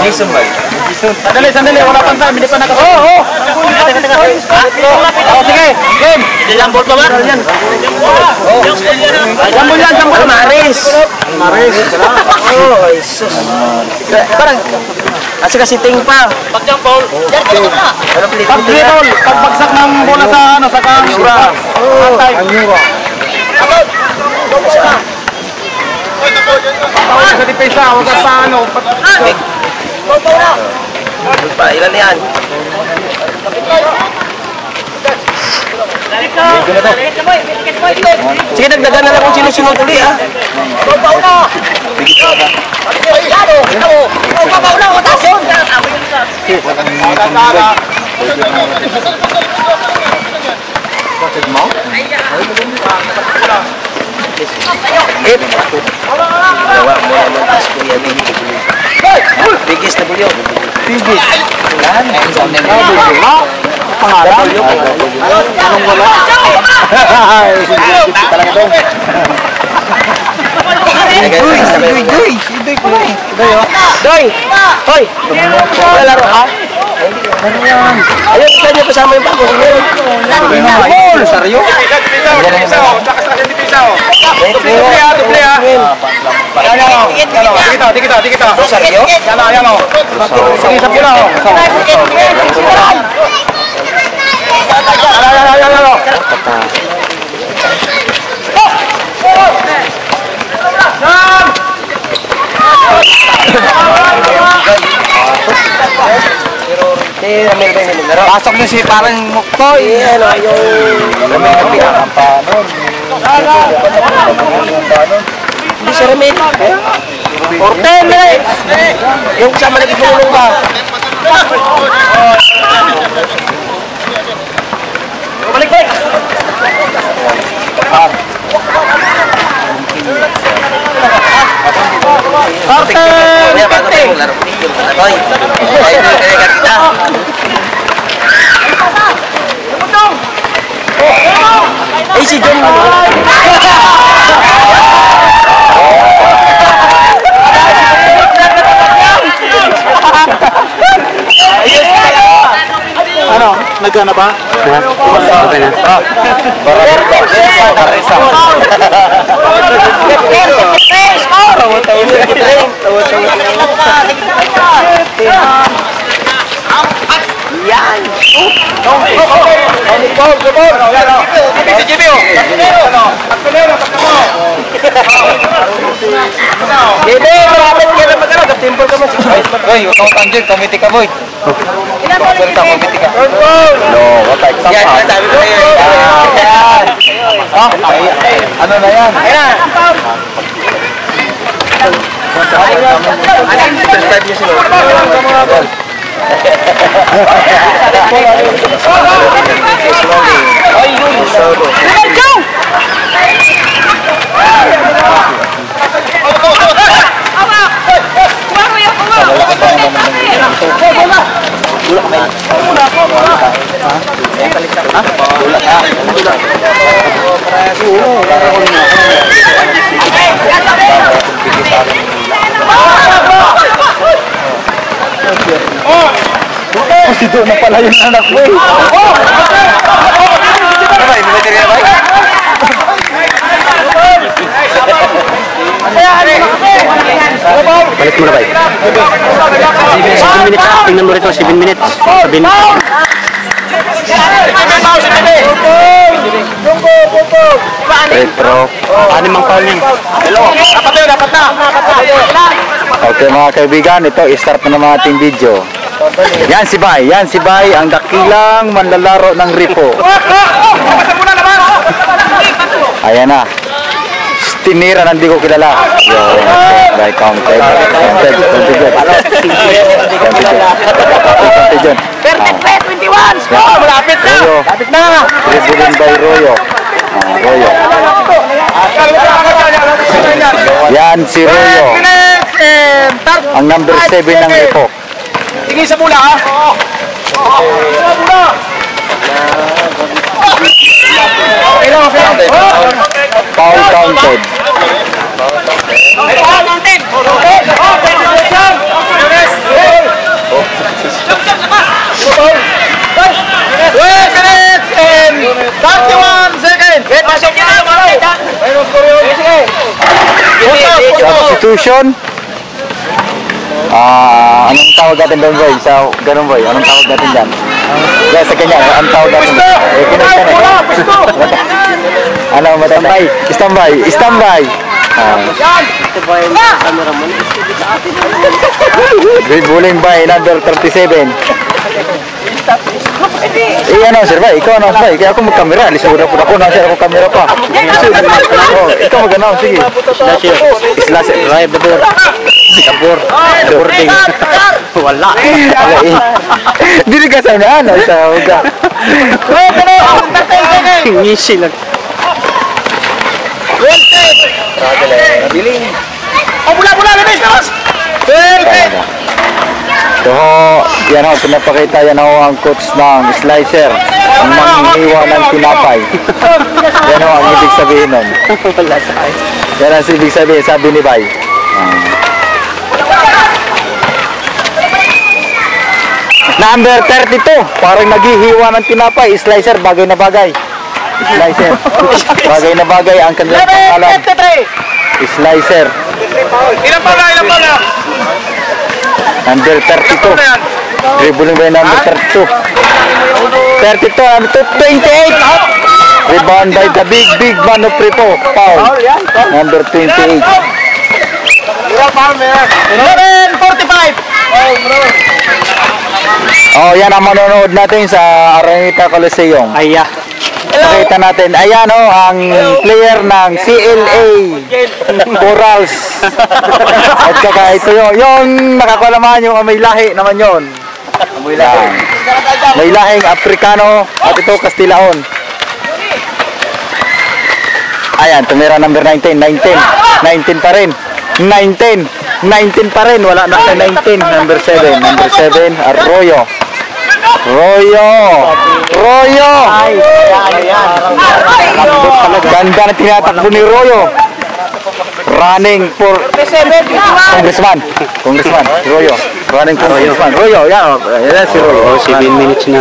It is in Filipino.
Jason ba? Sandali, wala pang time, hindi pa nakasama. Oo! Sige, game! Jambol pa ba? Jambol yan, jambol. Maris! Oh, Jesus. Parang, kasi ting pa. Pag-jambol, Pagbagsak ng bola sa ano, sa kanyura. Kanyura. Patawag sa depensa, huwag ka sa ano. Ilan yan? Sige, nagdagan na lang kung sino-sino tuli, ha? Gawa mo naman tas kuya Bigis na bulyo. Bigis. Yan. Pangalan? Anong wala? Talaga doon. Doy! Hoy! Lalaro ka? Ayun, isa niya kasama yung bago. Gol! Saryo? Dikita. Saryo? Yan o. Sige sa pula o. Pasok niyo si parang Muktoy. Ano, yung hindi siya ramit. Orten eh! Yung kasama nagpulong ba? Balik! Si John ano? Nagana ba? Okay na. Yan! Hindi, malapit ka na magkano. Temple ka mo. Boy, ikaw tanggil. Committee ka, boy. Salita, committee ka. No, what type? Yan, sabi ko kayo. Yan. Ano na yan? Subscribe niyo sila. Si Doon na pala yung anak mo eh. Military na ba? Balik mo na ba? 7 minutes na. Tingnan mo rito, 7 minutes. 7 minutes. Retro. Ano mang call niya? Hello. Dapat na. Okay mga kaibigan, ito i-start na naman ating video. Yan si Bay, ang dakilang manlalaro ng ripo. Ayan na. Tinira nang di ko kilala. By counted. Perfect 21! Malapit na! Malapit na! Dribbling by Royo. Royo. Yan si Royo. Ang number 7 ng ripo. Tingin sa mula ha? Foul counted. Foul counted! Constitution. Anong tawag natin doon, boy? Sa ganun, boy. Anong tawag natin dyan? Yan, sa kanya. Anong tawag natin? Ano, matambay? Standby. Standby. Bullying by number 37. Ano, sir, ba? Ikaw, ano, ba? Kaya ako mag-camera. Lisuda po ako. Nasa ako camera pa. Ikaw mag-ano, sige. Slash, drive the door. Sabor. Boarding. Wala. Dili ka sana, ano, sa uga. Ngisi lang. Bula, labis, labis! So, yan ho, pinapakita yan ho ang coach ng slicer. Ang manghiwa ng tinapay. Yan ho ang ibig sabihin nun. Yan ang ibig sabihin, sabi ni Bay. Number 32, parang naghihiwa ng tinapay. Slicer, bagay na bagay. Slicer. Bagay na bagay ang kanilang pangalan. Slicer. Ilan pala? Number 32. Dribbling by number 32. 32, ano to? 28. Rebound by the big man of Prepo. Foul. Number 28. 45. Oh, yan ang manonood natin sa Araneta Coliseum. Aya. Pakita natin. Ayan o, ang player ng CLA Corals. At saka ito yung nakakualaman yung may lahi naman yun. May lahing Afrikano at ito Kastilaon. Ayan, tumira number 19. 19 pa rin. 19 pa rin. Wala na sa 19. Number 7. Number 7, Arroyo. Royo! Ganda na tinatakbo ni Royo. Running for Congressman. Royo. Running for Congressman. Royo, yan. Yan si Royo. 7 minutes na.